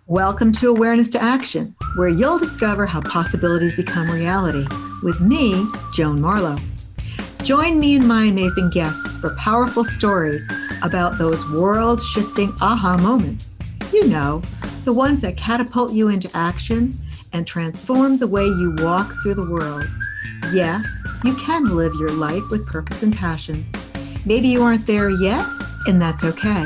Welcome to Awareness to Action, where you'll discover how possibilities become reality with me, Joan Marlow. Join me and my amazing guests for powerful stories about those world-shifting aha moments. You know, the ones that catapult you into action and transform the way you walk through the world. Yes, you can live your life with purpose and passion. Maybe you aren't there yet, and that's okay.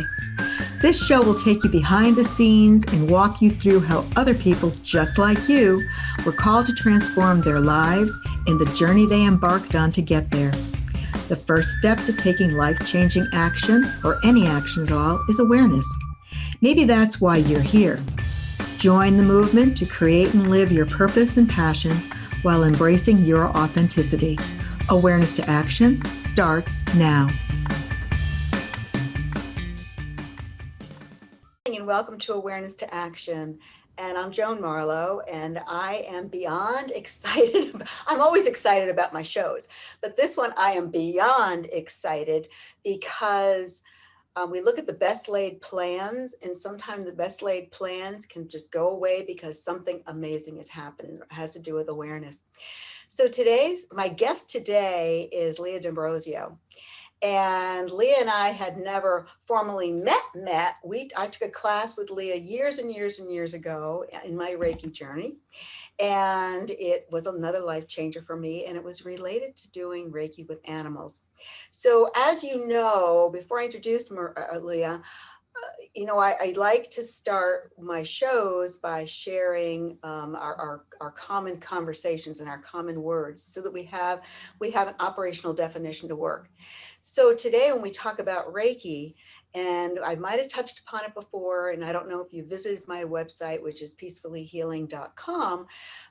This show will take you behind the scenes and walk you through how other people just like you were called to transform their lives and the journey they embarked on to get there. The first step to taking life-changing action, or any action at all, is awareness. Maybe that's why you're here. Join the movement to create and live your purpose and passion while embracing your authenticity. Awareness to Action starts now. And welcome to Awareness to Action. And I'm Joan Marlow, and I am beyond excited. I'm always excited about my shows, but this one I am beyond excited because we look at the best laid plans, and sometimes the best laid plans can just go away because something amazing has happened. It has to do with awareness. So my guest today is Leah D'Ambrosio. And Leah and I had never formally met. I took a class with Leah years and years and years ago in my Reiki journey. And it was another life changer for me. And it was related to doing Reiki with animals. So as you know, before I introduce Leah, I like to start my shows by sharing our common conversations and our common words so that we have an operational definition to work. So today when we talk about Reiki, and I might have touched upon it before, and I don't know if you visited my website, which is peacefullyhealing.com,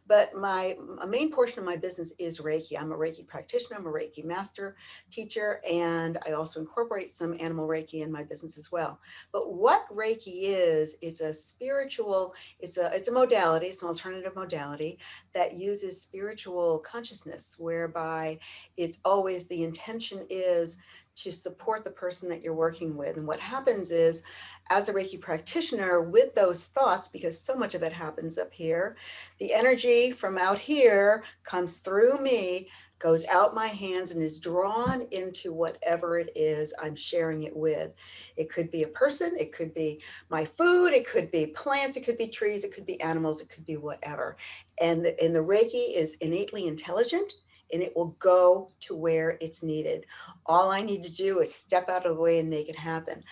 but a main portion of my business is Reiki. I'm a Reiki practitioner, I'm a Reiki master teacher, and I also incorporate some animal Reiki in my business as well. But what Reiki is a spiritual, it's a modality, it's an alternative modality that uses spiritual consciousness, whereby it's always the intention is to support the person that you're working with. And what happens is, as a Reiki practitioner, with those thoughts, because so much of it happens up here, the energy from out here comes through me, goes out my hands, and is drawn into whatever it is I'm sharing it with. It could be a person, it could be my food, it could be plants, it could be trees, it could be animals, it could be whatever. And the Reiki is innately intelligent, and it will go to where it's needed. All I need to do is step out of the way and make it happen.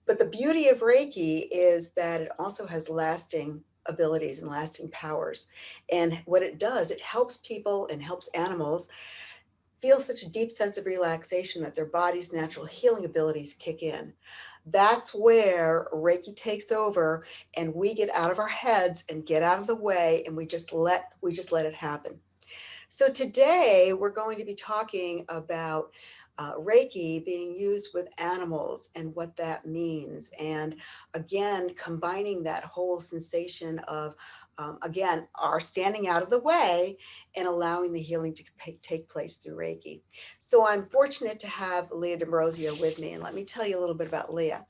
But the beauty of Reiki is that it also has lasting abilities and lasting powers. And what it does, it helps people and helps animals feel such a deep sense of relaxation that their body's natural healing abilities kick in. That's where Reiki takes over, and we get out of our heads and get out of the way, and we just let it happen. So today we're going to be talking about Reiki being used with animals and what that means. And again, combining that whole sensation of, again, our standing out of the way and allowing the healing to take place through Reiki. So I'm fortunate to have Leah D'Ambrosio with me. And let me tell you a little bit about Leah.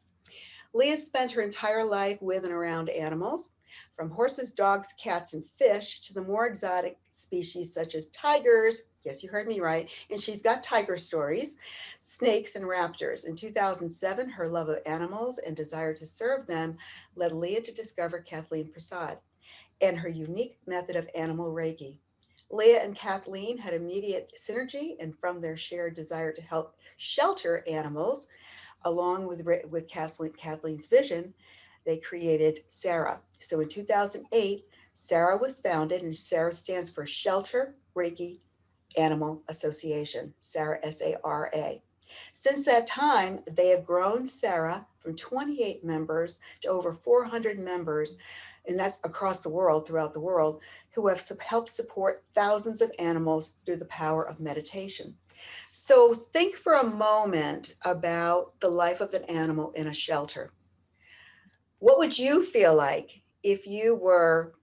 Leah spent her entire life with and around animals, from horses, dogs, cats, and fish to the more exotic species such as tigers. Yes, you heard me right. And she's got tiger stories, snakes, and raptors. In 2007, her love of animals and desire to serve them led Leah to discover Kathleen Prasad and her unique method of animal Reiki. Leah and Kathleen had immediate synergy, and from their shared desire to help shelter animals, along with Kathleen's vision, they created SARA. So in 2008, SARA was founded, and SARA stands for Shelter Reiki Animal Association, SARA, S-A-R-A. Since that time, they have grown SARA from 28 members to over 400 members, and that's across the world, throughout the world, who have helped support thousands of animals through the power of meditation. So think for a moment about the life of an animal in a shelter. What would you feel like if you were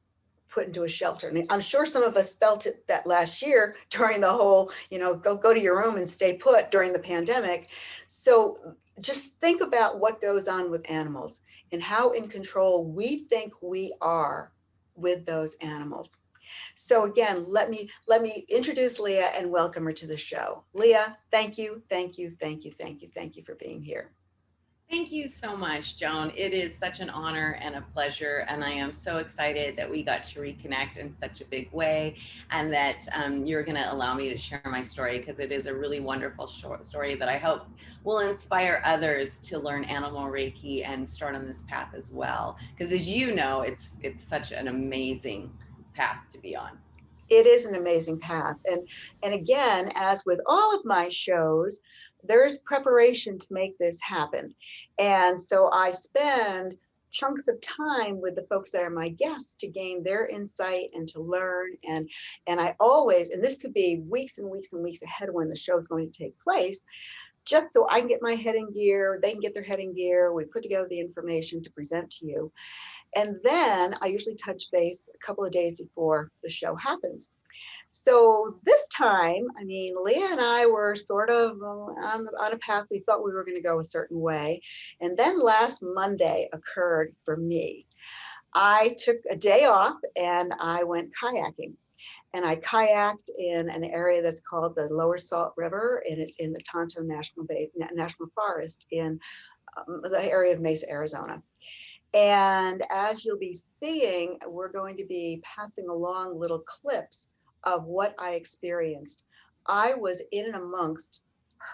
put into a shelter. And I'm sure some of us felt it that last year during the whole, go to your room and stay put during the pandemic. So just think about what goes on with animals and how in control we think we are with those animals. So again, let me introduce Leah and welcome her to the show. Leah, thank you for being here. Thank you so much, Joan. It is such an honor and a pleasure, and I am so excited that we got to reconnect in such a big way, and that you're going to allow me to share my story, because it is a really wonderful short story that I hope will inspire others to learn animal Reiki and start on this path as well. Because as you know, it's such an amazing path to be on. It is an amazing path, and again, as with all of my shows, there's preparation to make this happen. And so I spend chunks of time with the folks that are my guests to gain their insight and to learn. And I always, and this could be weeks and weeks and weeks ahead when the show is going to take place, just so I can get my head in gear, they can get their head in gear. We put together the information to present to you. And then I usually touch base a couple of days before the show happens. So this time, I mean, Leah and I were sort of on a path we thought we were going to go a certain way. And then last Monday occurred for me. I took a day off and I went kayaking. And I kayaked in an area that's called the Lower Salt River, and it's in the Tonto National Forest in the area of Mesa, Arizona. And as you'll be seeing, we're going to be passing along little clips of what I experienced. I was in and amongst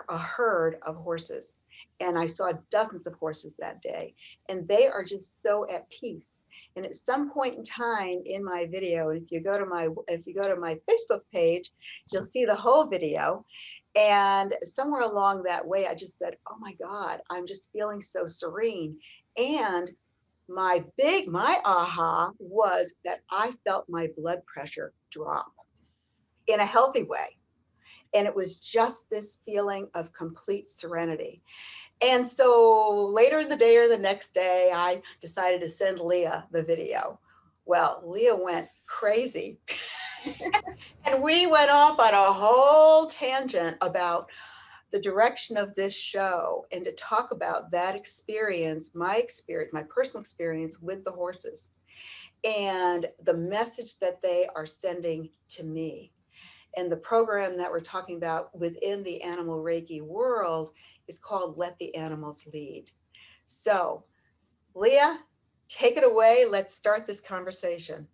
a herd of horses, and I saw dozens of horses that day, and they are just so at peace. And at some point in time in my video, if you go to my Facebook page, you'll see the whole video. And somewhere along that way, I just said, oh my God, I'm just feeling so serene. And my aha was that I felt my blood pressure drop in a healthy way. And it was just this feeling of complete serenity. And so later in the day or the next day, I decided to send Leah the video. Well, Leah went crazy. And we went off on a whole tangent about the direction of this show and to talk about that experience, my personal experience with the horses and the message that they are sending to me. And the program that we're talking about within the animal Reiki world is called Let the Animals Lead. So, Leah, take it away. Let's start this conversation.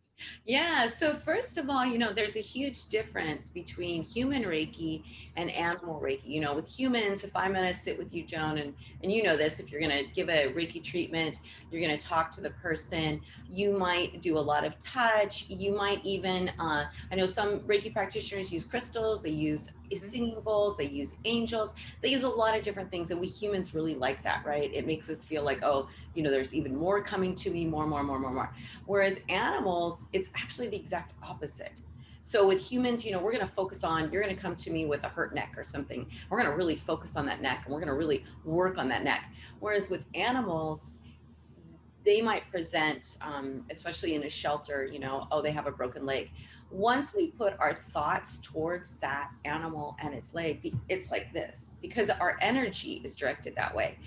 Yeah, so first of all, there's a huge difference between human Reiki and animal Reiki. With humans, if I'm going to sit with you, Joan, and you know this, if you're going to give a Reiki treatment, you're going to talk to the person, you might do a lot of touch. You might even, I know some Reiki practitioners use crystals, they use singing bowls, they use angels, they use a lot of different things. And we humans really like that, right? It makes us feel like, oh, there's even more coming to me, more. Whereas animals, it's actually the exact opposite. So with humans, we're going to focus on, you're going to come to me with a hurt neck or something. We're going to really focus on that neck and we're going to really work on that neck. Whereas with animals, they might present, especially in a shelter, oh, they have a broken leg. Once we put our thoughts towards that animal and its leg, it's like this, because our energy is directed that way.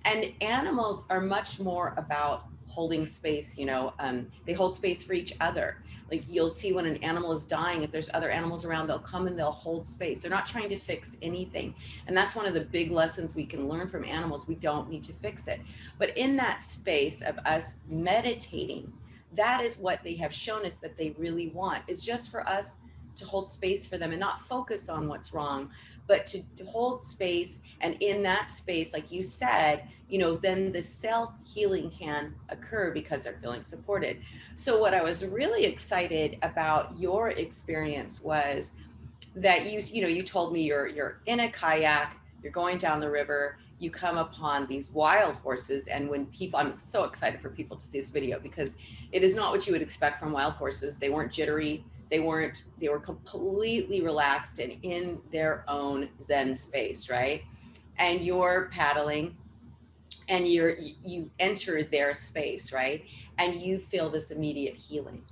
And animals are much more about holding space, they hold space for each other. Like you'll see when an animal is dying, if there's other animals around, they'll come and they'll hold space. They're not trying to fix anything. And that's one of the big lessons we can learn from animals. We don't need to fix it. But in that space of us meditating, that is what they have shown us that they really want, is just for us to hold space for them and not focus on what's wrong, but to hold space. And in that space, like you said, then the self-healing can occur because they're feeling supported. So what I was really excited about your experience was that you told me you're in a kayak, you're going down the river, you come upon these wild horses. And when people, I'm so excited for people to see this video, because it is not what you would expect from wild horses. They weren't jittery. They were completely relaxed and in their own Zen space, right? And you're paddling and you enter their space, right? And you feel this immediate healing.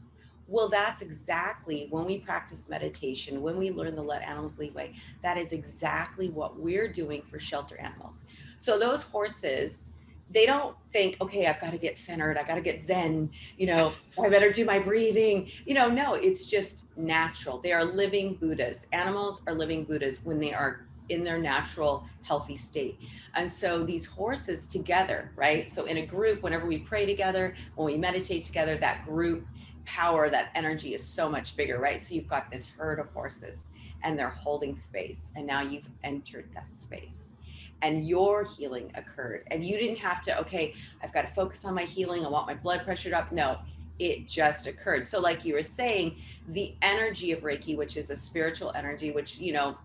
Well, that's exactly when we practice meditation, when we learn to let animals lead way, that is exactly what we're doing for shelter animals. So those horses, they don't think, okay, I've got to get centered, I got to get Zen, you know, I better do my breathing. You know, no, it's just natural. They are living Buddhas. Animals are living Buddhas when they are in their natural healthy state. And so these horses together, right? So in a group, whenever we pray together, when we meditate together, that group power, that energy is so much bigger, right? So you've got this herd of horses and they're holding space, and now you've entered that space and your healing occurred. And you didn't have to, okay, I've got to focus on my healing. I want my blood pressure up. No, it just occurred. So, like you were saying, the energy of Reiki, which is a spiritual energy, which, you know,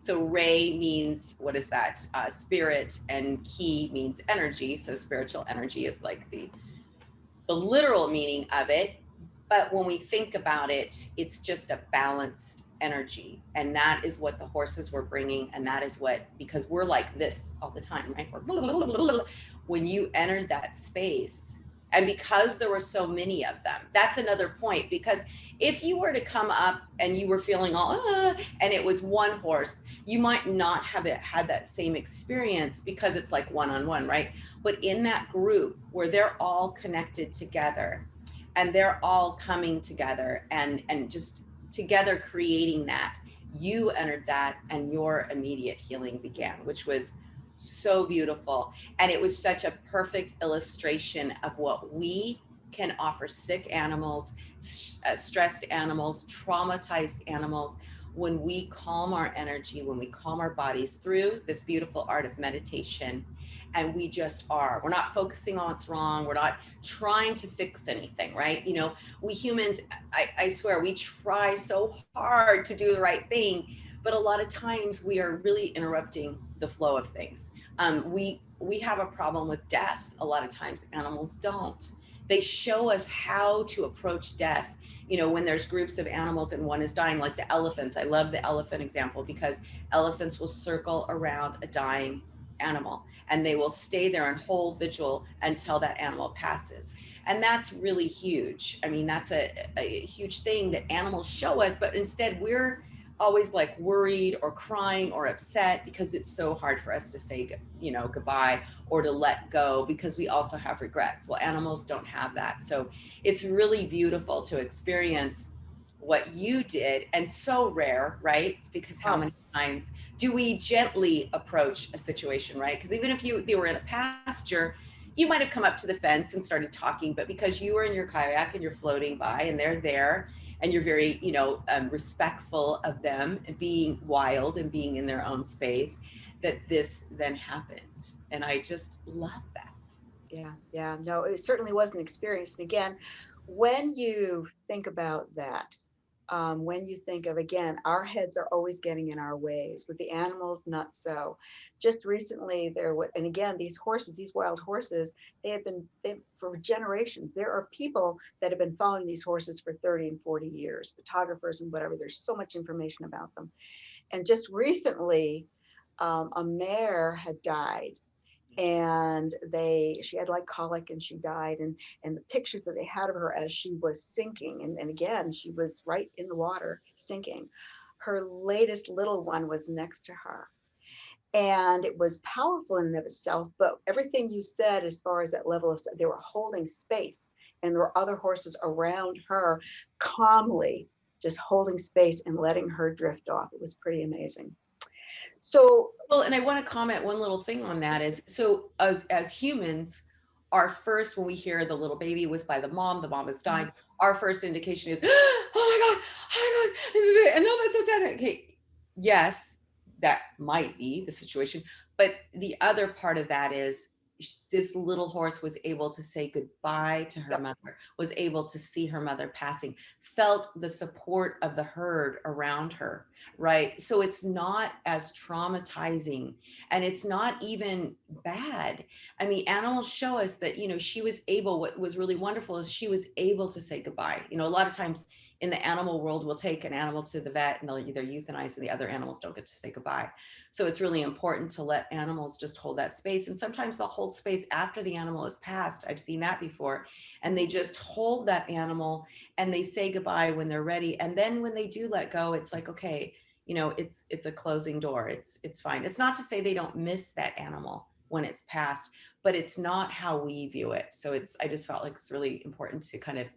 so Rei means, what is that? Spirit, and Ki means energy. So, spiritual energy is like the literal meaning of it. But when we think about it, it's just a balanced energy. And that is what the horses were bringing. And that is what, because we're like this all the time, right? When you entered that space, and because there were so many of them, that's another point. Because if you were to come up and you were feeling all, and it was one horse, you might not have had that same experience because it's like one on one, right? But in that group where they're all connected together and they're all coming together and just together creating that, you entered that and your immediate healing began, which was so beautiful. And it was such a perfect illustration of what we can offer sick animals, stressed animals, traumatized animals, when we calm our energy, when we calm our bodies through this beautiful art of meditation. And we just are. We're not focusing on what's wrong. We're not trying to fix anything, right? You know, we humans, I swear, we try so hard to do the right thing, but a lot of times we are really interrupting the flow of things. We have a problem with death. A lot of times animals don't. They show us how to approach death. You know, when there's groups of animals and one is dying, like the elephants. I love the elephant example because elephants will circle around a dying animal and they will stay there and hold vigil until that animal passes. And that's really huge. I mean, that's a huge thing that animals show us, but instead we're always like worried or crying or upset because it's so hard for us to say, you know, goodbye or to let go because we also have regrets. Well, animals don't have that. So it's really beautiful to experience what you did, and so rare, right? Because how Oh, many times do we gently approach a situation, right? Because even if they were in a pasture, you might have come up to the fence and started talking, but because you were in your kayak and you're floating by and they're there and you're very, you know, respectful of them and being wild and being in their own space, that this then happened. And I just love that. yeah, yeah. No, it certainly was an experience. And again, when you think about that, when you think of, again, our heads are always getting in our ways. With the animals, not so. Just recently, and again, these horses, these wild horses, they for generations. There are people that have been following these horses for 30 and 40 years, photographers and whatever. There's so much information about them. And just recently, a mare had died, and she had like colic and she died, and the pictures that they had of her as she was sinking, and again she was right in the water sinking, her latest little one was next to her, and it was powerful in and of itself. But everything you said as far as that level of, they were holding space, and there were other horses around her calmly just holding space and letting her drift off. It was pretty amazing. So Well, and I want to comment one little thing on that is, so as humans, our first, when we hear the little baby was by the mom is dying, our first indication is, oh my God, oh my God, and no, that's so sad. Okay, yes, that might be the situation, but the other part of that is this little horse was able to say goodbye to her yep. mother, was able to see her mother passing, felt the support of the herd around her, right? So it's not as traumatizing and it's not even bad. I mean, animals show us that, you know, she was able, what was really wonderful is she was able to say goodbye. You know, a lot of times in the animal world, we'll take an animal to the vet and they'll either euthanize and the other animals don't get to say goodbye. So it's really important to let animals just hold that space. And sometimes they'll hold space days after the animal is passed. I've seen that before. And they just hold that animal and they say goodbye when they're ready. And then when they do let go, it's like, okay, it's a closing door. It's fine. It's not to say they don't miss that animal when it's passed, but it's not how we view it. So I just felt like it's really important to kind of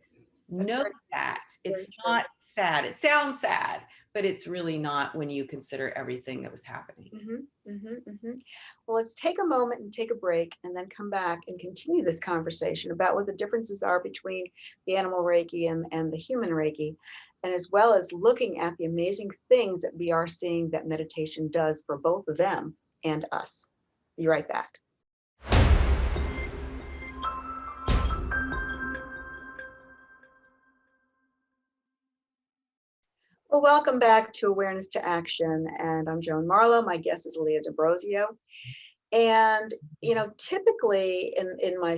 That's know very, that very it's true. not sad. It sounds sad, but it's really not when you consider everything that was happening. Well, let's take a moment and take a break and then come back and continue this conversation about what the differences are between the animal Reiki and the human Reiki, and as well as looking at the amazing things that we are seeing that meditation does for both of them and us. Be right back. Well, welcome back to Awareness to Action, and I'm Joan Marlow. My guest is Leah D'Ambrosio. And typically in my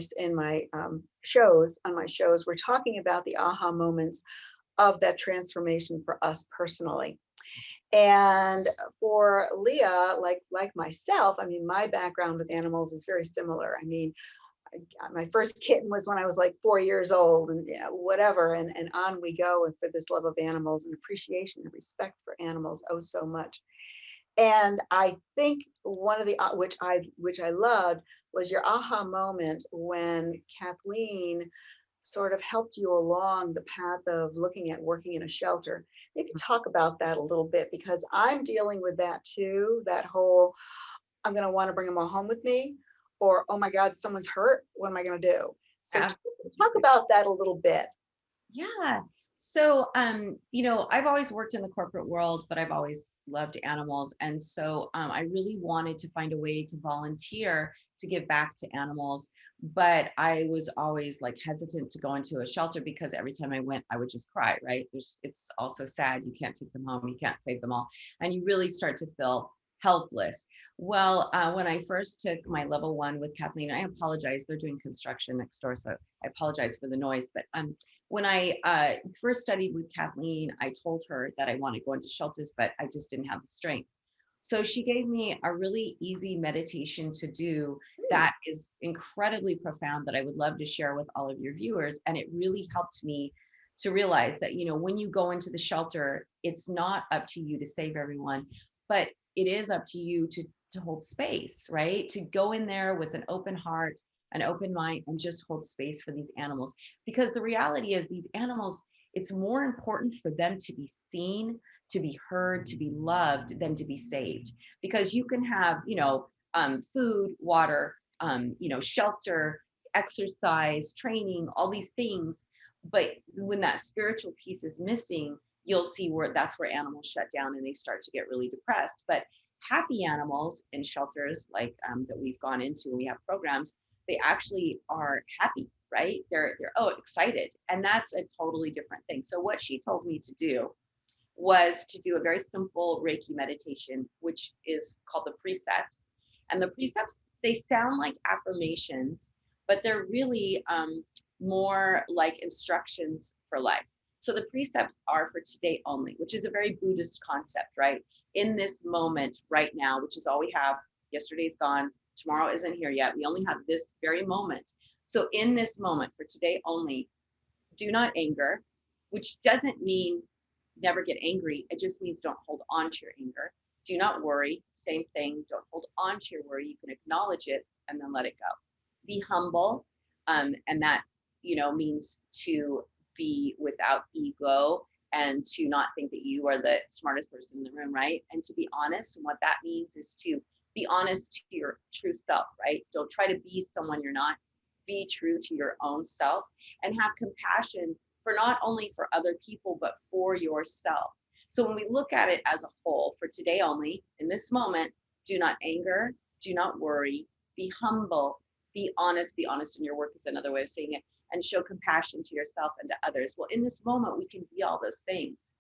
shows, on my shows, we're talking about the aha moments of that transformation for us personally. And for Leah, like myself, I mean, my background with animals is very similar. I mean, my first kitten was when I was like 4 years old, and whatever, and on we go, and for this love of animals and appreciation and respect for animals, oh so much. And I think one of the which I loved was your aha moment when Kathleen sort of helped you along the path of looking at working in a shelter. Maybe talk about that a little bit, because I'm dealing with that too. That whole, I'm going to want to bring them all home with me, or oh my God, someone's hurt. What am I going to do? So talk about that a little bit. Yeah. So, I've always worked in the corporate world, but I've always loved animals. And so I really wanted to find a way to volunteer to give back to animals. But I was always like hesitant to go into a shelter because every time I went, I would just cry, right? It's also sad. You can't take them home. You can't save them all. And you really start to feel helpless. Well, when I first took my level 1 with Kathleen, I apologize. They're doing construction next door, so I apologize for the noise. But when I first studied with Kathleen, I told her that I want to go into shelters, but I just didn't have the strength. So she gave me a really easy meditation to do that is incredibly profound that I would love to share with all of your viewers. And it really helped me to realize that, when you go into the shelter, it's not up to you to save everyone, but it is up to you to hold space, right? To go in there with an open heart, an open mind, and just hold space for these animals. Because the reality is these animals, it's more important for them to be seen, to be heard, to be loved than to be saved. Because you can have, food, water, shelter, exercise, training, all these things. But when that spiritual piece is missing, you'll see that's where animals shut down and they start to get really depressed. But happy animals in shelters like that we've gone into, and we have programs, they actually are happy, right? They're excited, and that's a totally different thing. So what she told me to do was to do a very simple Reiki meditation, which is called the precepts. And the precepts, they sound like affirmations, but they're really more like instructions for life. So the precepts are for today only, which is a very Buddhist concept, right? In this moment right now, which is all we have. Yesterday's gone, tomorrow isn't here yet. We only have this very moment. So in this moment for today only, do not anger, which doesn't mean never get angry. It just means don't hold on to your anger. Do not worry. Same thing. Don't hold on to your worry. You can acknowledge it and then let it go. Be humble. And that, means to be without ego and to not think that you are the smartest person in the room, right? And to be honest. And what that means is to be honest to your true self, right? Don't try to be someone you're not. Be true to your own self and have compassion for not only for other people, but for yourself. So when we look at it as a whole, for today only, in this moment, do not anger, do not worry, be humble, be honest in your work is another way of saying it, and show compassion to yourself and to others. Well, in this moment, we can be all those things.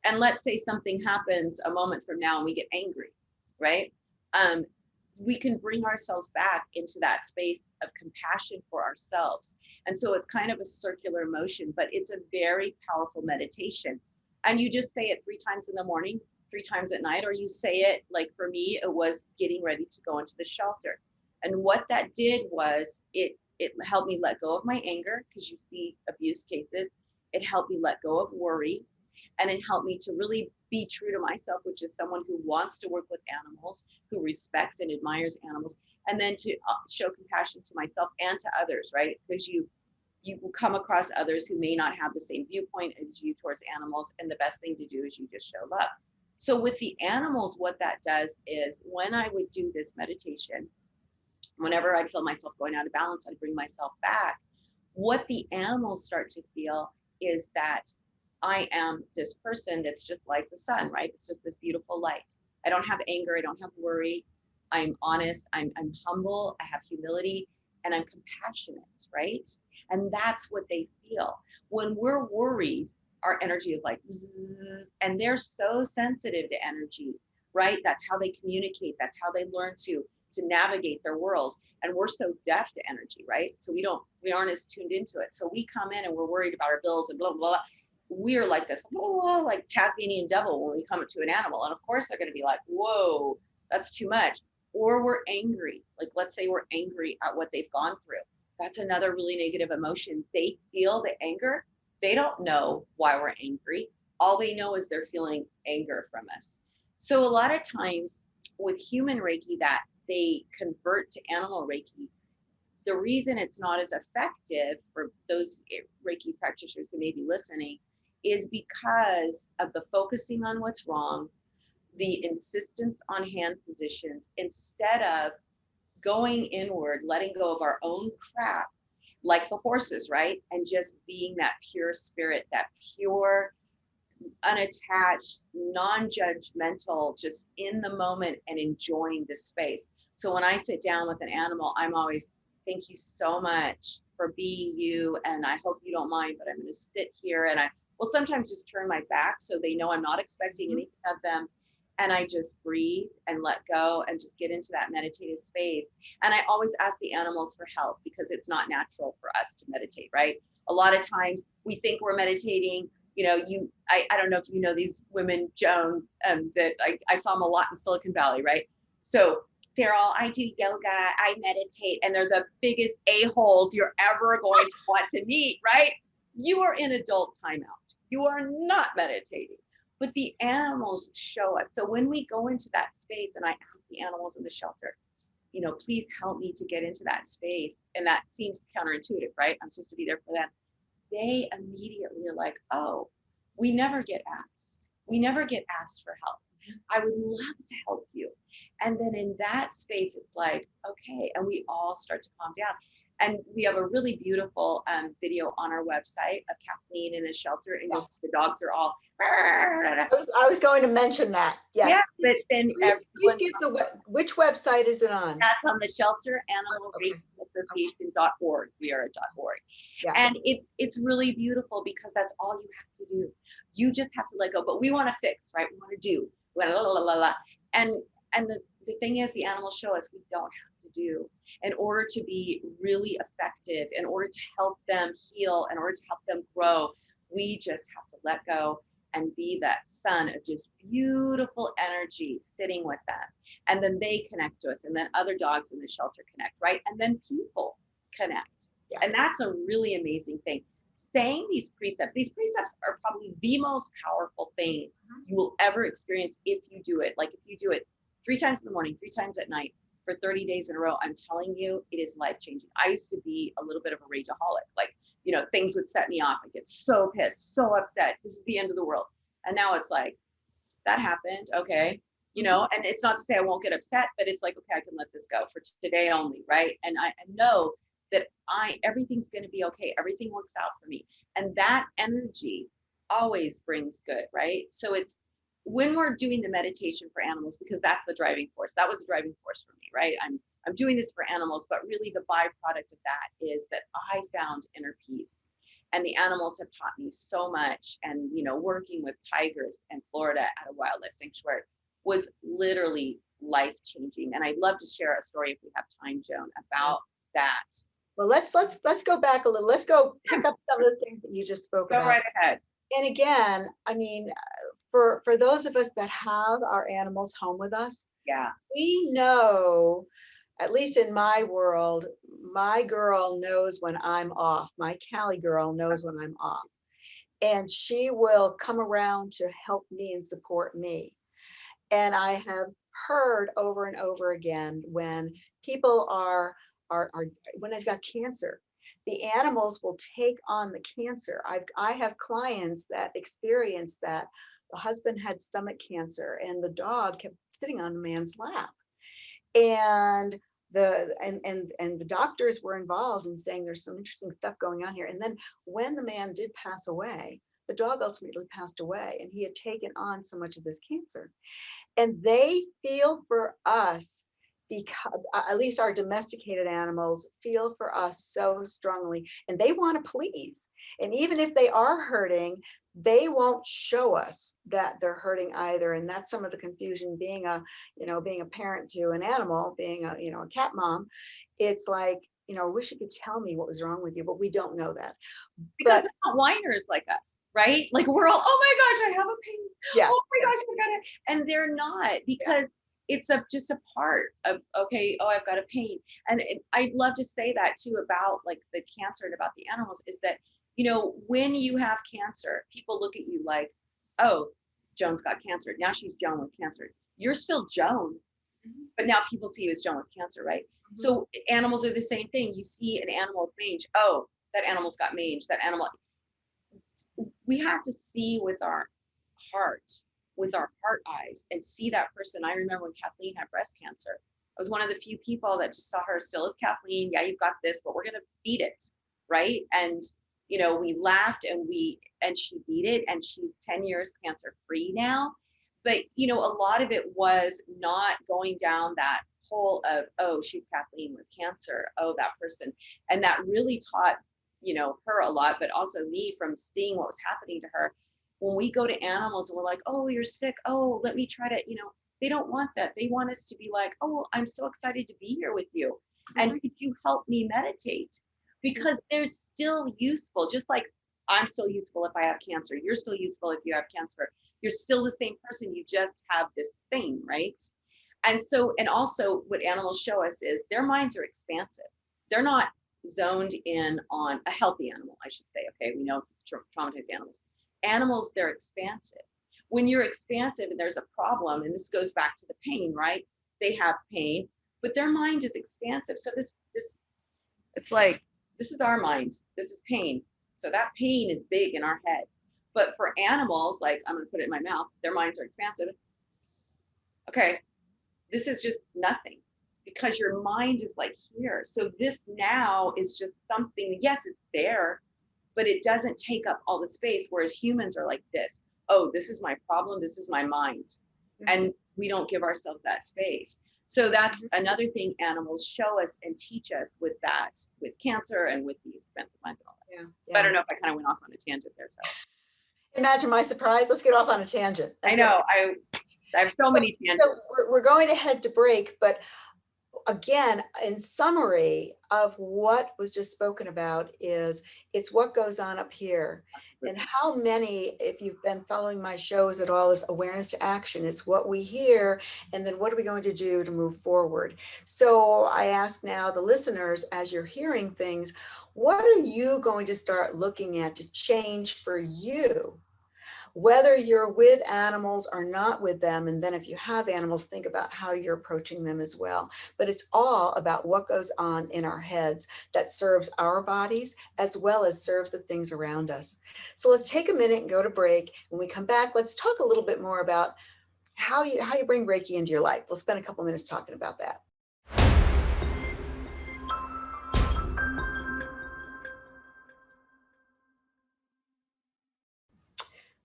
And let's say something happens a moment from now and we get angry, right? We can bring ourselves back into that space of compassion for ourselves. And so it's kind of a circular motion, but it's a very powerful meditation. And you just say it 3 times in the morning, 3 times at night, or you say it, like for me, it was getting ready to go into the shelter. And what that did was it helped me let go of my anger, because you see abuse cases. It helped me let go of worry, and it helped me to really be true to myself, which is someone who wants to work with animals, who respects and admires animals, and then to show compassion to myself and to others, right? Because you will come across others who may not have the same viewpoint as you towards animals, and the best thing to do is you just show love. So with the animals, what that does is, when I would do this meditation, whenever I'd feel myself going out of balance, I'd bring myself back. What the animals start to feel is that I am this person that's just like the sun, right? It's just this beautiful light. I don't have anger. I don't have worry. I'm honest. I'm humble. I have humility, and I'm compassionate, right? And that's what they feel. When we're worried, our energy is like, zzz, and they're so sensitive to energy, right? That's how they communicate. That's how they learn to navigate their world. And we're so deaf to energy, right? So we aren't as tuned into it. So we come in and we're worried about our bills and blah, blah, blah. We're like this, blah, like Tasmanian devil when we come to an animal. And of course they're going to be like, whoa, that's too much. Or we're angry. Like, let's say we're angry at what they've gone through. That's another really negative emotion. They feel the anger. They don't know why we're angry. All they know is they're feeling anger from us. So a lot of times with human Reiki, that they convert to animal Reiki, the reason it's not as effective for those Reiki practitioners who may be listening is because of the focusing on what's wrong, the insistence on hand positions, instead of going inward, letting go of our own crap, like the horses, right? And just being that pure spirit, that pure, unattached, non-judgmental, just in the moment and enjoying the space. So when I sit down with an animal, I'm always, thank you so much for being you, and I hope you don't mind, but I'm going to sit here, and I will sometimes just turn my back so they know I'm not expecting anything of them, and I just breathe and let go and just get into that meditative space. And I always ask the animals for help, because it's not natural for us to meditate, right? A lot of times we think we're meditating. I don't know if you know these women, Joan, that I saw them a lot in Silicon Valley, right? So they're all, I do yoga, I meditate, and they're the biggest a-holes you're ever going to want to meet, right? You are in adult timeout. You are not meditating. But the animals show us. So when we go into that space, and I ask the animals in the shelter, please help me to get into that space. And that seems counterintuitive, right? I'm supposed to be there for them. They immediately are like, oh, we never get asked. We never get asked for help. I would love to help you. And then in that space, it's like, okay. And we all start to calm down. And we have a really beautiful video on our website of Kathleen in a shelter, and you'll see the dogs are all. I was going to mention that. Yes. Yeah, but then please give which website is it on? That's on the Shelter Animal Reiki Association.org. We are at .org. Yeah. And it's really beautiful, because that's all you have to do. You just have to let go. But we want to fix, right? We want to do. And the thing is, the animals show us we don't have to do. In order to be really effective, in order to help them heal, in order to help them grow, we just have to let go and be that sun of just beautiful energy sitting with them. And then they connect to us, and then other dogs in the shelter connect, right? And then people connect. Yeah. And that's a really amazing thing. Saying these precepts are probably the most powerful thing you will ever experience if you do it. Like, if you do it 3 times in the morning, 3 times at night, for 30 days in a row, I'm telling you, it is life-changing. I used to be a little bit of a rageaholic. Like, things would set me off. I get so pissed, so upset. This is the end of the world. And now it's like, that happened. Okay. And it's not to say I won't get upset, but it's like, okay, I can let this go for today only. Right. And I know that everything's going to be okay. Everything works out for me. And that energy always brings good. Right. So it's, when we're doing the meditation for animals, because that's the driving force. That was the driving force for me, right? I'm doing this for animals, but really the byproduct of that is that I found inner peace, and the animals have taught me so much. And working with tigers in Florida at a wildlife sanctuary was literally life-changing. And I'd love to share a story, if we have time, Joan, about that. Well, let's go back a little. Let's go pick up some of the things that you just spoke about. Go right ahead. And again, I mean, for those of us that have our animals home with us, yeah, we know, at least in my world, my girl knows when I'm off. My Cali girl knows when I'm off. And she will come around to help me and support me. And I have heard over and over again when people are when they've got cancer, the animals will take on the cancer. I have clients that experience that. The husband had stomach cancer and the dog kept sitting on the man's lap. And the doctors were involved in saying there's some interesting stuff going on here. And then when the man did pass away, the dog ultimately passed away and he had taken on so much of this cancer. And they feel for us because at least our domesticated animals feel for us so strongly, and they want to please. And even if they are hurting, they won't show us that they're hurting either. And that's some of the confusion being a parent to an animal, being a cat mom. It's like, I wish you could tell me what was wrong with you, but we don't know that. Because they're not whiners like us, right? Like we're all, oh my gosh, I have a pain. Yeah. Oh my gosh, I got it. And they're not, because it's just a part of, okay, oh, I've got a pain. And I'd love to say that too about like the cancer and about the animals is that, when you have cancer, people look at you like, oh, Joan's got cancer. Now she's Joan with cancer. You're still Joan, but now people see you as Joan with cancer, right? Mm-hmm. So animals are the same thing. You see an animal with mange, oh, that animal's got mange, that animal. We have to see with our heart, with our heart eyes, and see that person. I remember when Kathleen had breast cancer. I was one of the few people that just saw her still as Kathleen. Yeah, you've got this, but we're going to beat it, right? And we laughed and she beat it, and she's 10 years cancer free now. But a lot of it was not going down that hole of, oh, she's Kathleen with cancer, oh, that person. And that really taught her a lot, but also me, from seeing what was happening to her. When we go to animals and we're like, oh, you're sick, oh, let me try to, they don't want that. They want us to be like, oh, I'm so excited to be here with you. And could you help me meditate? Because they're still useful, just like I'm still useful if I have cancer. You're still useful if you have cancer. You're still the same person. You just have this thing, right? And so, and also what animals show us is their minds are expansive. They're not zoned in on a healthy animal, I should say. Okay, we know traumatized animals. Animals, they're expansive. When you're expansive and there's a problem, and this goes back to the pain, right? They have pain, but their mind is expansive. So this it's like, this is our mind. This is pain. So that pain is big in our heads. But for animals, like I'm going to put it in my mouth, their minds are expansive. Okay, this is just nothing, because your mind is like here. So this now is just something, yes, it's there, but it doesn't take up all the space. Whereas humans are like this. Oh, this is my problem. This is my mind. Mm-hmm. And we don't give ourselves that space. So that's another thing animals show us and teach us with that, with cancer and with the expensive minds and all that. Yeah. I don't know if I kind of went off on a tangent there. So imagine my surprise. Let's get off on a tangent. I know. I have so many tangents. So we're going to head to break, but again, in summary of what was just spoken about is it's what goes on up here. And how many, if you've been following my shows at all, is awareness to action. It's what we hear, and then what are we going to do to move forward? So I ask now the listeners, as you're hearing things, what are you going to start looking at to change for you? Whether you're with animals or not with them, and then if you have animals, think about how you're approaching them as well. But it's all about what goes on in our heads that serves our bodies as well as serve the things around us. So let's take a minute and go to break. When we come back, let's talk a little bit more about how you bring Reiki into your life. We'll spend a couple minutes talking about that.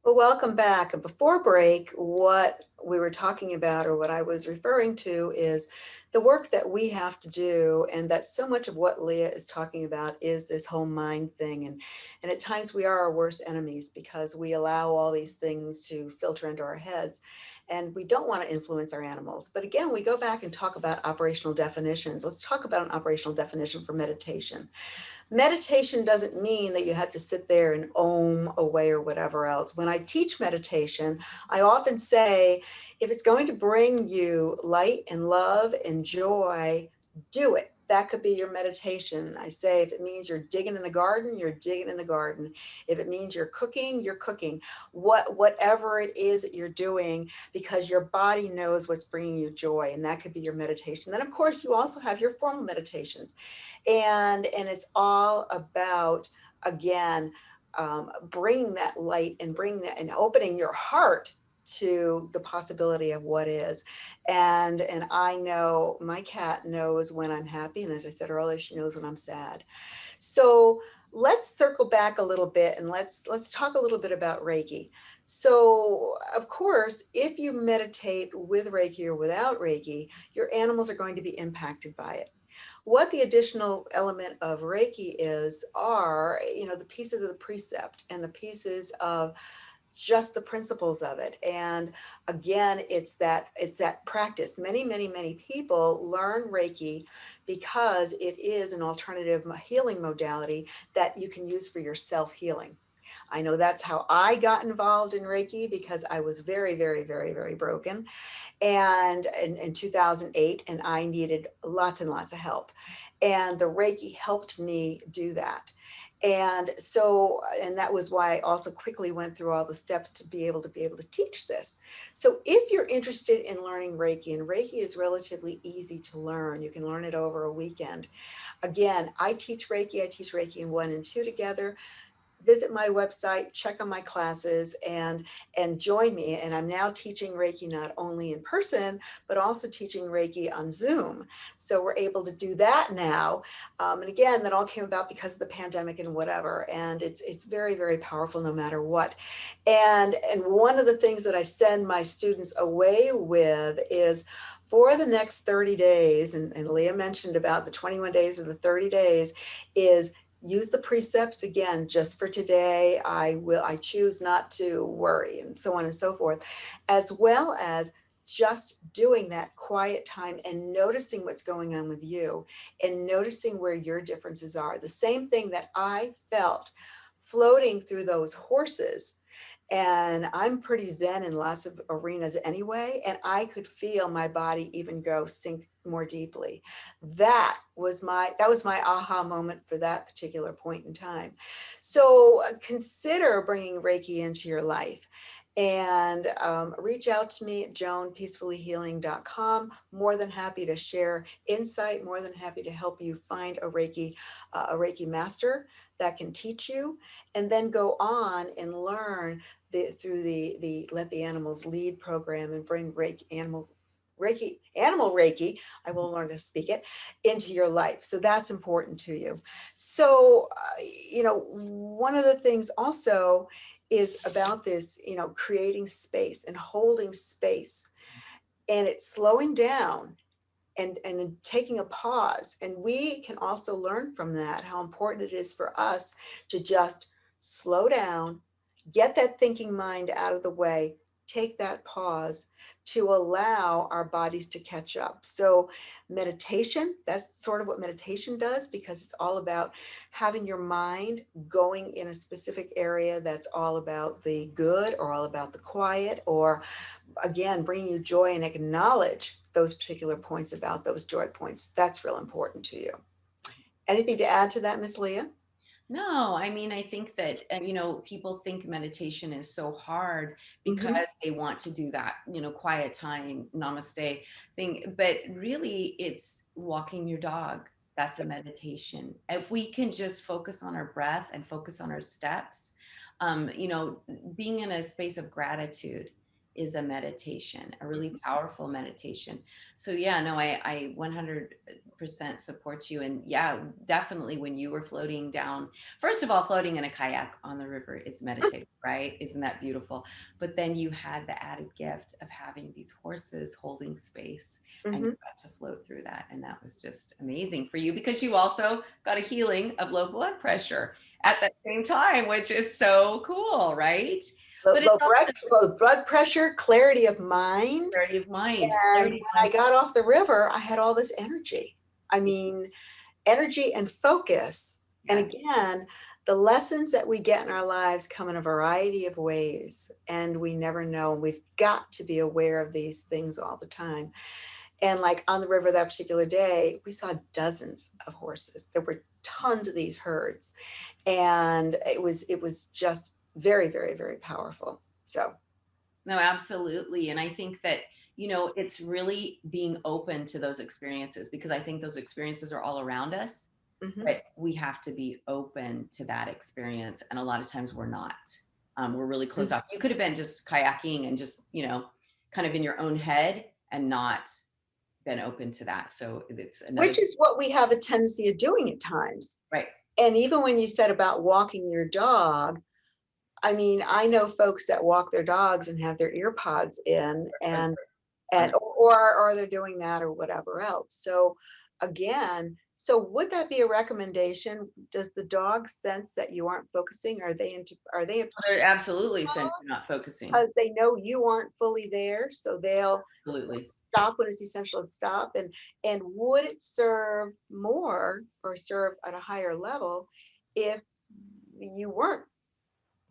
Well, welcome back. And before break, what we were talking about, or what I was referring to, is the work that we have to do, and that so much of what Leah is talking about is this whole mind thing. And at times we are our worst enemies because we allow all these things to filter into our heads. And we don't want to influence our animals. But again, we go back and talk about operational definitions. Let's talk about an operational definition for meditation. Meditation doesn't mean that you have to sit there and om away or whatever else. When I teach meditation, I often say, if it's going to bring you light and love and joy, do it. That could be your meditation. I say, if it means you're digging in the garden, you're digging in the garden. If it means you're cooking, you're cooking. Whatever it is that you're doing, because your body knows what's bringing you joy, and that could be your meditation. Then, of course, you also have your formal meditations, and it's all about, again, bringing that light and bringing that and opening your heart to the possibility of what is. And I know my cat knows when I'm happy, and as I said earlier, she knows when I'm sad. So let's circle back a little bit, and let's talk a little bit about Reiki. So of course, if you meditate with Reiki or without Reiki, your animals are going to be impacted by it. What the additional element of Reiki is are, the pieces of the precept and the pieces of just the principles of it. And again, it's that practice. Many people learn Reiki because it is an alternative healing modality that you can use for your self-healing. I know that's how I got involved in Reiki, because I was very broken, and in 2008, and I needed lots and lots of help, and the Reiki helped me do that. And so, and that was why I also quickly went through all the steps to be able to teach this. So if you're interested in learning Reiki, and Reiki is relatively easy to learn, you can learn it over a weekend. Again, I teach Reiki in 1 and 2 together. Visit my website, check on my classes, and join me. And I'm now teaching Reiki not only in person, but also teaching Reiki on Zoom. So we're able to do that now. And again, that all came about because of the pandemic and whatever. And it's very powerful no matter what. And one of the things that I send my students away with is, for the next 30 days, and Leah mentioned about the 21 days or the 30 days, is use the precepts. Again, just for today, I choose not to worry, and so on and so forth, as well as just doing that quiet time and noticing what's going on with you, and noticing where your differences are. The same thing that I felt floating through those horses. And I'm pretty zen in lots of arenas anyway, and I could feel my body even go sink more deeply. That was my aha moment for that particular point in time. So consider bringing Reiki into your life, and reach out to me at joanpeacefullyhealing.com. More than happy to share insight, more than happy to help you find a Reiki master that can teach you, and then go on and learn through the Let the Animals Lead program, and bring animal Reiki, I will learn to speak it, into your life. So that's important to you. So, one of the things also is about this, creating space and holding space, and it's slowing down and taking a pause. And we can also learn from that how important it is for us to just slow down, get that thinking mind out of the way, take that pause to allow our bodies to catch up. So meditation, that's sort of what meditation does, because it's all about having your mind going in a specific area that's all about the good, or all about the quiet, or again, bringing you joy, and acknowledge those particular points about those joy points. That's real important to you. Anything to add to that, Miss Leah? No, I mean, I think that, people think meditation is so hard because Mhm. they want to do that, quiet time, namaste thing. But really, it's walking your dog. That's a meditation. If we can just focus on our breath and focus on our steps, being in a space of gratitude is a meditation, a really powerful meditation. So yeah, no, I 100% support you. And yeah, definitely when you were floating down, first of all, floating in a kayak on the river is meditative, right? Isn't that beautiful? But then you had the added gift of having these horses holding space, and you Mhm. got to float through that. And that was just amazing for you, because you also got a healing of low blood pressure at that same time, which is so cool, right? Low, But it's low, also low blood pressure, clarity of mind. clarity of mind, And clarity of when I mind. got off the river, I had all this energy. I mean, energy and focus. And Yes. again, the lessons that we get in our lives come in a variety of ways, and we never know. We've got to be aware of these things all the time. And like on the river that particular day, we saw dozens of horses. There were tons of these herds. And it was just very, very, very powerful. So, No, absolutely. And I think that, it's really being open to those experiences, because I think those experiences are all around us, mhm. but we have to be open to that experience. And a lot of times we're not. We're really closed off. You could have been just kayaking and just, kind of in your own head and not been open to that. So it's another, Which is what we have a tendency of doing at times. right. And even when you said about walking your dog, I mean, I know folks that walk their dogs and have their ear pods in, or they're doing that or whatever else. So again, so would that be a recommendation? Does the dog sense that you aren't focusing? Are they They're absolutely sense you're not focusing. because they know you aren't fully there, so they'll Absolutely. stop when it's essential to stop? And would it serve more or serve at a higher level if you weren't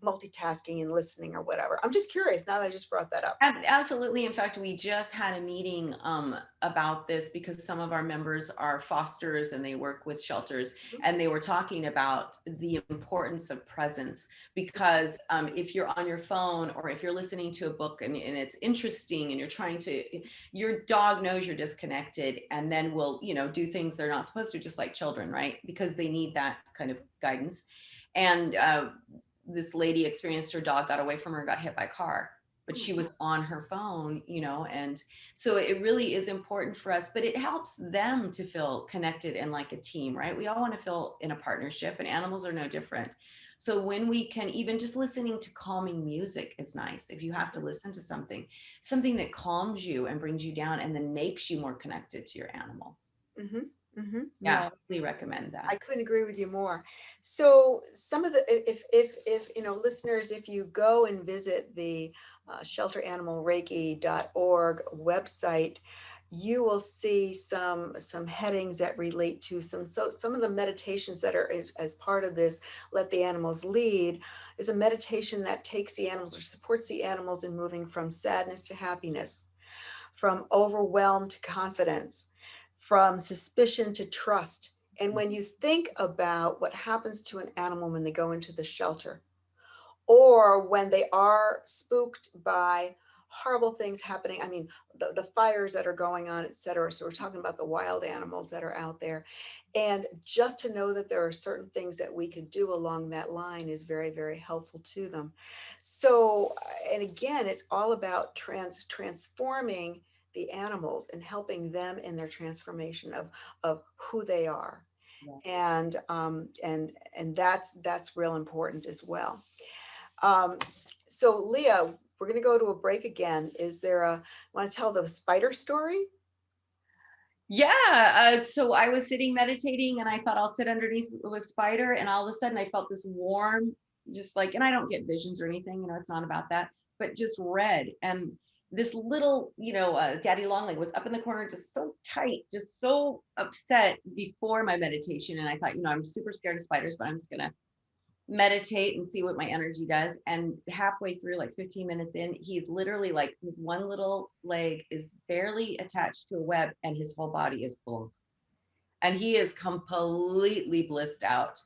multitasking and listening or whatever? I'm just curious now that I just brought that up. Absolutely. In fact, we just had a meeting about this, because some of our members are fosters and they work with shelters, and they were talking about the importance of presence. Because if you're on your phone, or if you're listening to a book and it's interesting and your dog knows you're disconnected, and then will, do things they're not supposed to, just like children, right? Because they need that kind of guidance. And this lady experienced her dog got away from her and got hit by a car, but she was on her phone, and so it really is important for us, but it helps them to feel connected and like a team, right? We all want to feel in a partnership, and animals are no different. So when we can, even just listening to calming music is nice. If you have to listen to something that calms you and brings you down and then makes you more connected to your animal. Yeah, I really recommend that. I couldn't agree with you more. So some of the, if listeners, if you go and visit the shelteranimalreiki.org website, you will see some headings that relate to some of the meditations that are as part of this Let the Animals Lead. Is a meditation that takes the animals or supports the animals in moving from sadness to happiness, from overwhelm to confidence, from suspicion to trust. And when you think about what happens to an animal when they go into the shelter, or when they are spooked by horrible things happening, I mean, the fires that are going on, et cetera. So we're talking about the wild animals that are out there. And just to know that there are certain things that we could do along that line is very, very helpful to them. So, and again, it's all about transforming the animals and helping them in their transformation of who they are. Yeah. And that's real important as well. So Leah, we're going to go to a break again. Want to tell the spider story? Yeah. So I was sitting meditating, and I thought I'll sit underneath a spider, and all of a sudden I felt this warm, just like, and I don't get visions or anything, it's not about that, but just red. And this little, daddy longleg was up in the corner, just so tight, just so upset before my meditation. And I thought, I'm super scared of spiders, but I'm just going to meditate and see what my energy does. And halfway through, like 15 minutes in, he's literally like, his one little leg is barely attached to a web and his whole body is full. And he is completely blissed out.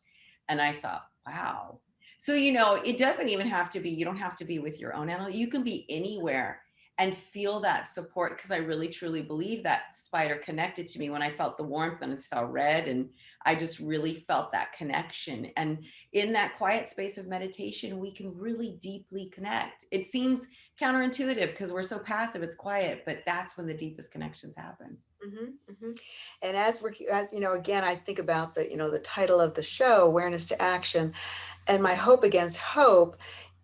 And I thought, wow. So, it doesn't even have to be, you don't have to be with your own animal. You can be anywhere and feel that support, because I really truly believe that spider connected to me when I felt the warmth and I saw red, and I just really felt that connection. And in that quiet space of meditation, we can really deeply connect. It seems counterintuitive because we're so passive, it's quiet, but that's when the deepest connections happen. And as again, I think about the title of the show, Awareness to Action, and my hope against hope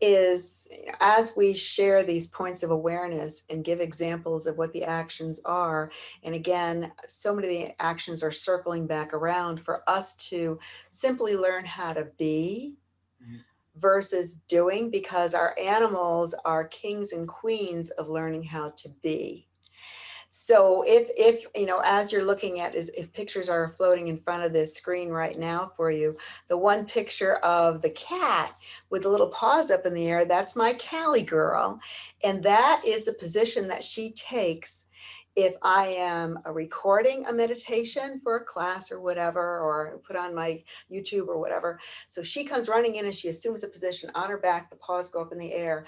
is, as we share these points of awareness and give examples of what the actions are, and again, so many of the actions are circling back around for us to simply learn how to be versus doing, because our animals are kings and queens of learning how to be. So if as you're looking at, if pictures are floating in front of this screen right now for you, the one picture of the cat with the little paws up in the air, that's my Callie girl. And that is the position that she takes if I am recording a meditation for a class or whatever, or put on my YouTube or whatever. So she comes running in and she assumes a position on her back, the paws go up in the air.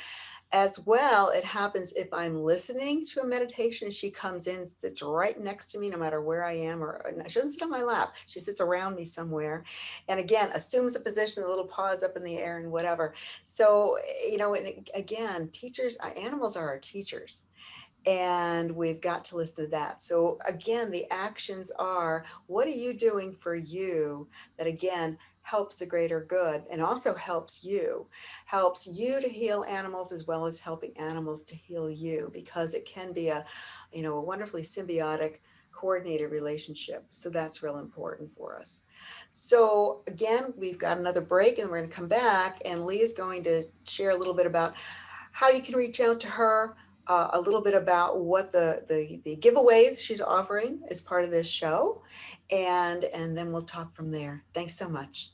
As well, it happens if I'm listening to a meditation, she comes in, sits right next to me, no matter where I am, or she doesn't sit on my lap. She sits around me somewhere. And again, assumes a position, the little paws up in the air and whatever. So, and again, teachers, animals are our teachers. And we've got to listen to that. So again, the actions are, what are you doing for you that again helps the greater good and also helps you to heal animals as well as helping animals to heal you, because it can be a wonderfully symbiotic, coordinated relationship. So that's real important for us. So again, we've got another break and we're going to come back, and Leah's going to share a little bit about how you can reach out to her, a little bit about what the giveaways she's offering as part of this show, and then we'll talk from there. Thanks so much.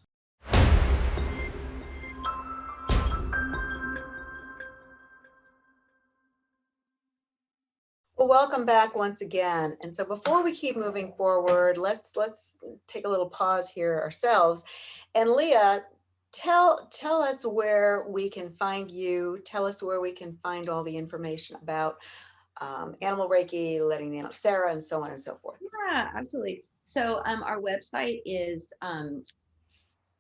Well, welcome back once again. And so before we keep moving forward, let's take a little pause here ourselves. And Leah, tell us where we can find you. Tell us where we can find all the information about animal Reiki, letting the Sarah, and so on and so forth. Yeah, absolutely. So our website is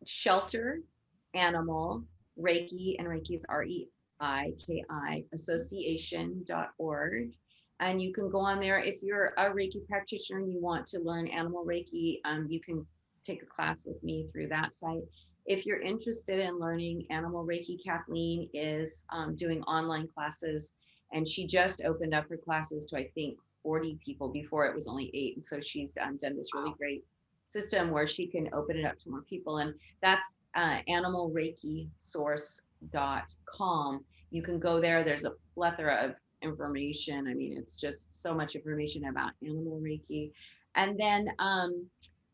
Shelter Animal Reiki, and Reiki is REIKI association.org. And you can go on there. If you're a Reiki practitioner and you want to learn animal Reiki, you can take a class with me through that site. If you're interested in learning animal Reiki, Kathleen is doing online classes, and she just opened up her classes to, I think, 40 people. Before it was only 8. And so she's done this really great system where she can open it up to more people. And that's animalreikisource.com. You can go there. There's a plethora of information. I mean, it's just so much information about animal Reiki. And then,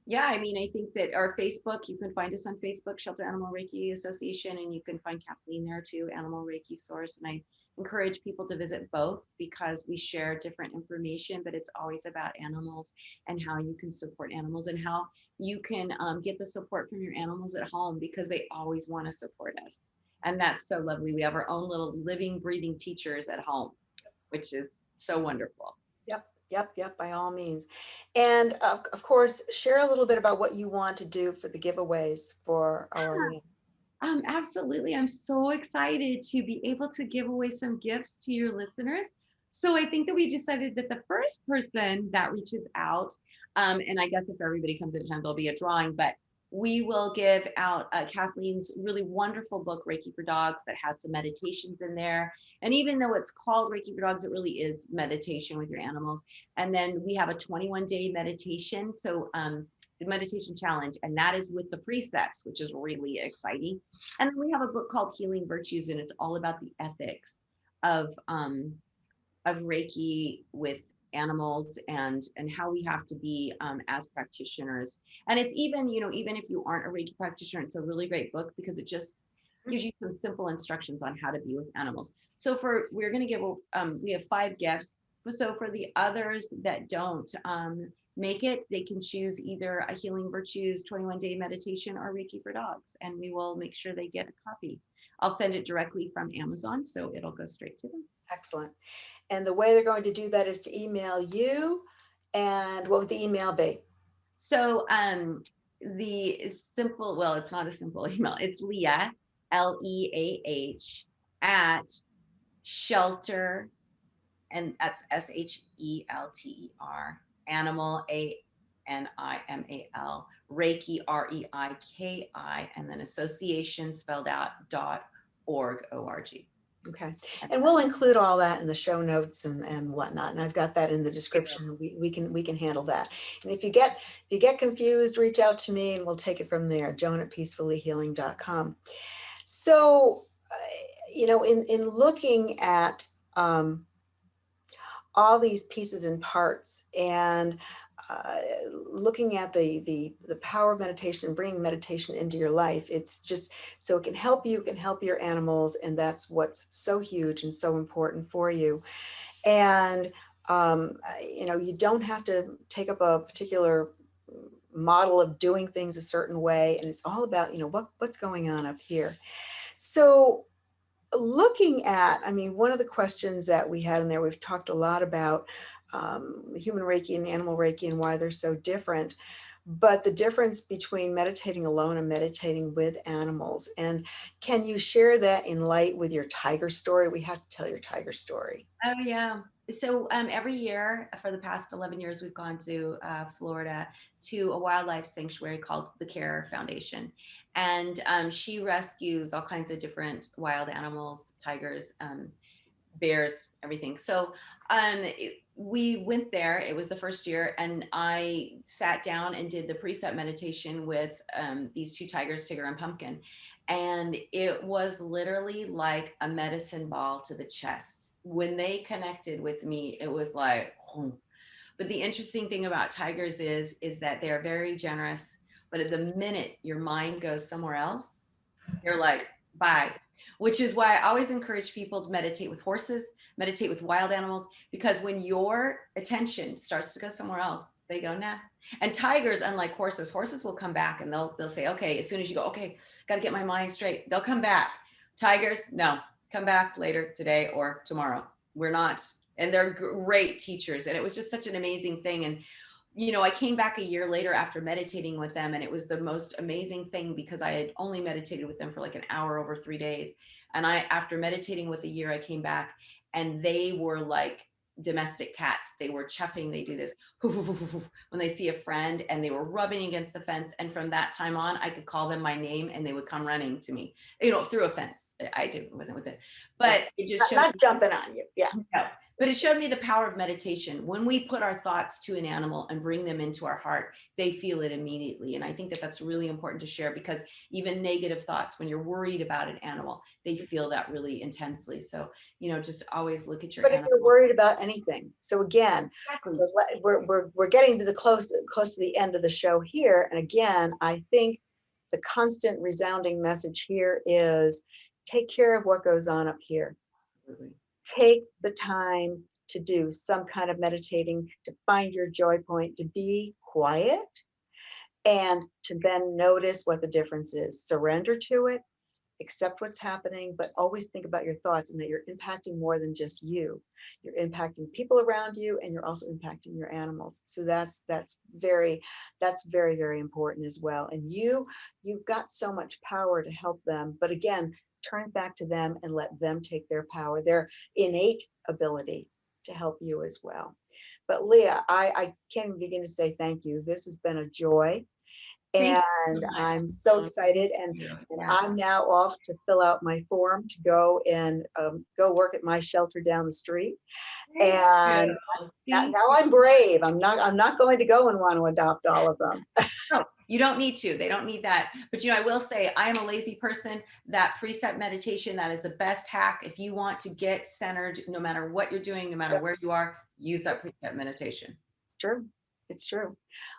yeah, I mean, I think that our Facebook, you can find us on Facebook, Shelter Animal Reiki Association, and you can find Kathleen there too, Animal Reiki Source. And I encourage people to visit both because we share different information, but it's always about animals and how you can support animals and how you can get the support from your animals at home, because they always want to support us. And that's so lovely. We have our own little living, breathing teachers at home, which is so wonderful. Yep, by all means. And of course, share a little bit about what you want to do for the giveaways for our audience. Absolutely. I'm so excited to be able to give away some gifts to your listeners. So I think that we decided that the first person that reaches out, and I guess if everybody comes in time, there'll be a drawing, but we will give out Kathleen's really wonderful book, Reiki for Dogs, that has some meditations in there. And even though it's called Reiki for Dogs, it really is meditation with your animals. And then we have a 21-day meditation. So the meditation challenge, and that is with the precepts, which is really exciting. And then we have a book called Healing Virtues, and it's all about the ethics of Reiki with animals and how we have to be as practitioners. And it's even, even if you aren't a Reiki practitioner, it's a really great book because it just gives you some simple instructions on how to be with animals. So we're going to give, we have 5 gifts. So for the others that don't make it, they can choose either a Healing Virtues 21-day meditation or Reiki for Dogs, and we will make sure they get a copy. I'll send it directly from Amazon, so it'll go straight to them. Excellent. And the way they're going to do that is to email you. And what would the email be? So the simple, well, it's not a simple email. It's Leah, Leah, at shelter, And that's SHELTER, animal, ANIMAL, Reiki, REIKI, and then association spelled out .org, O-R-G. Okay. And we'll include all that in the show notes and whatnot. And I've got that in the description. We can handle that. And if you get confused, reach out to me and we'll take it from there. Joan at peacefullyhealing.com. So, in looking at all these pieces and parts, and looking at the power of meditation and bringing meditation into your life, it's just so it can help you, it can help your animals, and that's what's so huge and so important for you. And You don't have to take up a particular model of doing things a certain way. And it's all about, what's going on up here. So looking at, one of the questions that we had in there, we've talked a lot about human Reiki and animal Reiki and why they're so different, but the difference between meditating alone and meditating with animals. And can you share that in light with your tiger story? We have to tell your tiger story. Oh, yeah. So every year for the past 11 years, we've gone to Florida to a wildlife sanctuary called the Care Foundation. And she rescues all kinds of different wild animals, tigers, bears, everything. So we went there. It was the first year, and I sat down and did the preset meditation with these two tigers, Tigger and Pumpkin. And it was literally like a medicine ball to the chest. When they connected with me, it was like, oh. But the interesting thing about tigers is that they're very generous. But at the minute your mind goes somewhere else, you're like, bye. Which is why I always encourage people to meditate with horses, meditate with wild animals, because when your attention starts to go somewhere else, they go, nah. And tigers, unlike horses will come back and they'll say, okay, as soon as you go, okay, got to get my mind straight, they'll come back. Tigers, no, come back later today or tomorrow. We're not. And they're great teachers. And it was just such an amazing thing. And I came back a year later after meditating with them, and it was the most amazing thing because I had only meditated with them for like an hour over 3 days. And after meditating with a year, I came back and they were like domestic cats. They were chuffing. They do this when they see a friend, and they were rubbing against the fence. And from that time on, I could call them by name and they would come running to me, through a fence. Wasn't with it, but it just showed not jumping on you. Yeah. No. But it showed me the power of meditation. When we put our thoughts to an animal and bring them into our heart, they feel it immediately. And I think that that's really important to share, because even negative thoughts, when you're worried about an animal, they feel that really intensely. So, just always look at your animal. But if you're worried about anything. So again, exactly. we're getting to the close to the end of the show here. And again, I think the constant resounding message here is take care of what goes on up here. Absolutely. Take the time to do some kind of meditating, to find your joy point, to be quiet, and to then notice what the difference is. Surrender to it, accept what's happening, but always think about your thoughts and that you're impacting more than just you. You're impacting people around you, and you're also impacting your animals. So that's very, very important as well. And you've got so much power to help them. But again, turn it back to them and let them take their power, their innate ability to help you as well. But Leah, I can't even begin to say thank you. This has been a joy. And I'm so excited. And I'm now off to fill out my form to go and go work at my shelter down the street. And now I'm brave. I'm not going to go and want to adopt all of them. No, you don't need to. They don't need that. But I will say, I am a lazy person. That preset meditation, that is the best hack. If you want to get centered, no matter what you're doing, no matter where you are, use that preset meditation. It's true. It's true.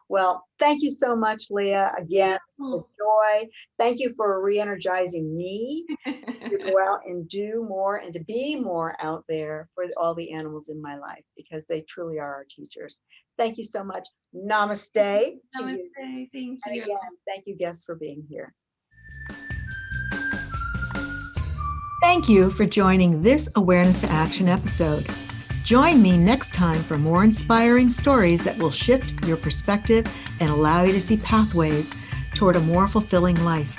Well, thank you so much, Leah. Again, the joy. Thank you for re-energizing me to go out and do more and to be more out there for all the animals in my life, because they truly are our teachers. Thank you so much. Namaste. Namaste. Thank you. And again, thank you, guests, for being here. Thank you for joining this Awareness to Action episode. Join me next time for more inspiring stories that will shift your perspective and allow you to see pathways toward a more fulfilling life.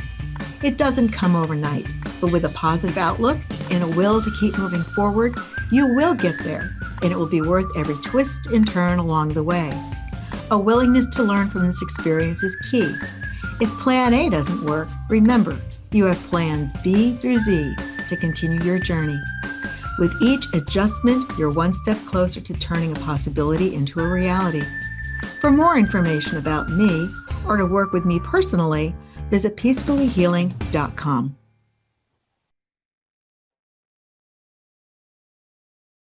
It doesn't come overnight, but with a positive outlook and a will to keep moving forward, you will get there, and it will be worth every twist and turn along the way. A willingness to learn from this experience is key. If plan A doesn't work, remember, you have plans B through Z to continue your journey. With each adjustment, you're one step closer to turning a possibility into a reality. For more information about me or to work with me personally, visit peacefullyhealing.com.